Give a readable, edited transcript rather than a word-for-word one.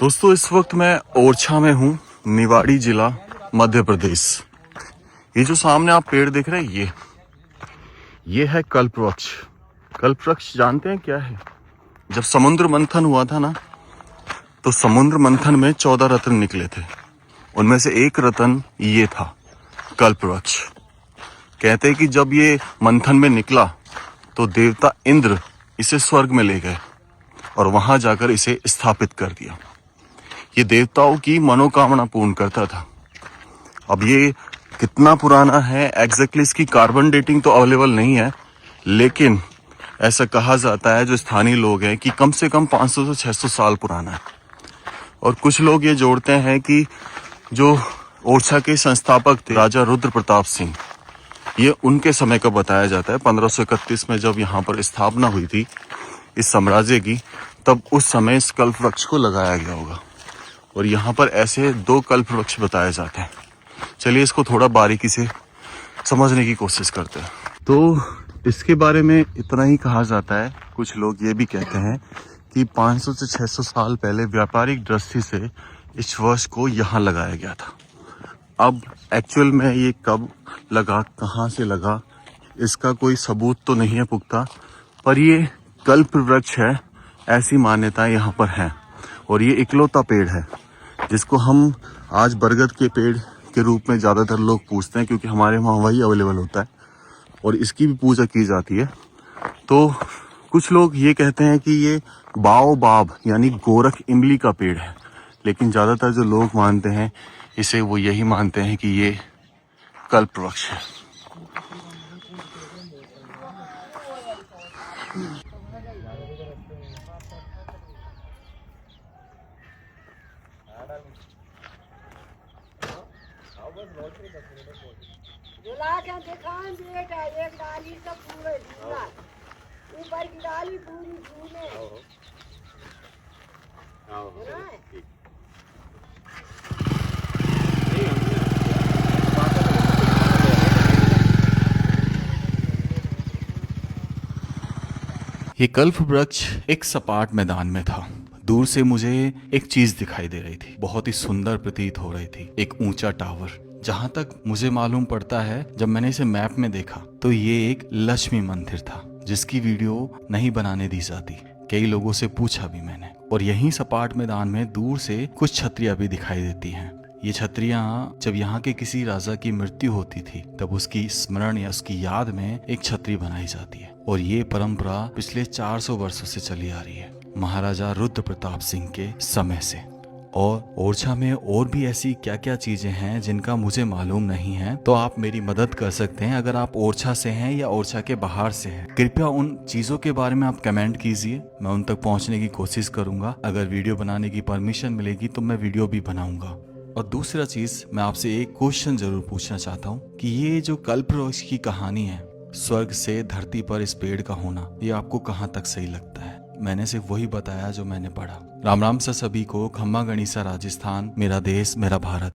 दोस्तों इस वक्त मैं ओरछा में हूँ, निवाड़ी जिला मध्य प्रदेश। ये जो सामने आप पेड़ देख रहे हैं ये है कल्पवृक्ष। कल्पवृक्ष जानते हैं क्या है? जब समुद्र मंथन हुआ था ना, तो समुद्र मंथन में 14 रत्न निकले थे। उनमें से एक रत्न ये था, कल्पवृक्ष। कहते हैं कि जब ये मंथन में निकला तो देवता इंद्र इसे स्वर्ग में ले गए और वहां जाकर इसे स्थापित कर दिया। ये देवताओं की मनोकामना पूर्ण करता था। अब ये कितना पुराना है एग्जैक्टली इसकी कार्बन डेटिंग तो अवेलेबल नहीं है, लेकिन ऐसा कहा जाता है जो स्थानीय लोग हैं कि कम से कम 500 से 600 साल पुराना है। और कुछ लोग ये जोड़ते हैं कि जो ओरछा के संस्थापक थे राजा रुद्र प्रताप सिंह, ये उनके समय का बताया जाता है। 1531 में जब यहाँ पर स्थापना हुई थी इस साम्राज्य की, तब उस समय इस कल्पवृक्ष को लगाया गया होगा। और यहाँ पर ऐसे 2 कल्पवृक्ष बताए जाते हैं। चलिए इसको थोड़ा बारीकी से समझने की कोशिश करते हैं। तो इसके बारे में इतना ही कहा जाता है। कुछ लोग ये भी कहते हैं कि 500 से 600 साल पहले व्यापारिक दृष्टि से इस वृक्ष को यहाँ लगाया गया था। अब एक्चुअल में ये कब लगा, कहाँ से लगा, इसका कोई सबूत तो नहीं है पुख्ता, पर ये कल्पवृक्ष है, ऐसी मान्यताएं यहाँ पर हैं। और ये इकलौता पेड़ है जिसको हम आज बरगद के पेड़ के रूप में ज़्यादातर लोग पूछते हैं, क्योंकि हमारे वहाँ वही अवेलेबल होता है और इसकी भी पूजा की जाती है। तो कुछ लोग ये कहते हैं कि ये बाओबाब यानी गोरख इमली का पेड़ है, लेकिन ज़्यादातर जो लोग मानते हैं इसे, वो यही मानते हैं कि ये कल्पवृक्ष है। बेटा एक डाली का पूरे झूला, ऊपर की डाली पूरी झूले। ये कल्पवृक्ष एक सपाट मैदान में था। दूर से मुझे एक चीज दिखाई दे रही थी, बहुत ही सुंदर प्रतीत हो रही थी। एक ऊंचा टावर। जहां तक मुझे मालूम पड़ता है, जब मैंने इसे मैप में देखा तो ये एक लक्ष्मी मंदिर था, जिसकी वीडियो नहीं बनाने दी जाती। कई लोगों से पूछा भी मैंने। और यहीं सपाट मैदान में दूर से कुछ छतरियां भी दिखाई देती हैं। ये छतरियां जब यहाँ के किसी राजा की मृत्यु होती थी, तब उसकी स्मरण या उसकी याद में एक छतरी बनाई जाती है। और ये परंपरा पिछले 400 वर्षों से चली आ रही है, महाराजा रुद्र प्रताप सिंह के समय से। और ओरछा में और भी ऐसी क्या क्या चीजें हैं जिनका मुझे मालूम नहीं है, तो आप मेरी मदद कर सकते हैं। अगर आप ओरछा से हैं या ओरछा के बाहर से हैं, कृपया उन चीजों के बारे में आप कमेंट कीजिए। मैं उन तक पहुंचने की कोशिश करूंगा। अगर वीडियो बनाने की परमिशन मिलेगी तो मैं वीडियो भी बनाऊंगा। और दूसरा चीज, मैं आपसे एक क्वेश्चन जरूर पूछना चाहता हूँ कि ये जो कल्पवृक्ष की कहानी है, स्वर्ग से धरती पर इस पेड़ का होना, ये आपको कहाँ तक सही लगता है? मैंने सिर्फ वही बताया जो मैंने पढ़ा। राम राम सा सभी को। खम्मा गणिसा राजस्थान, मेरा देश मेरा भारत।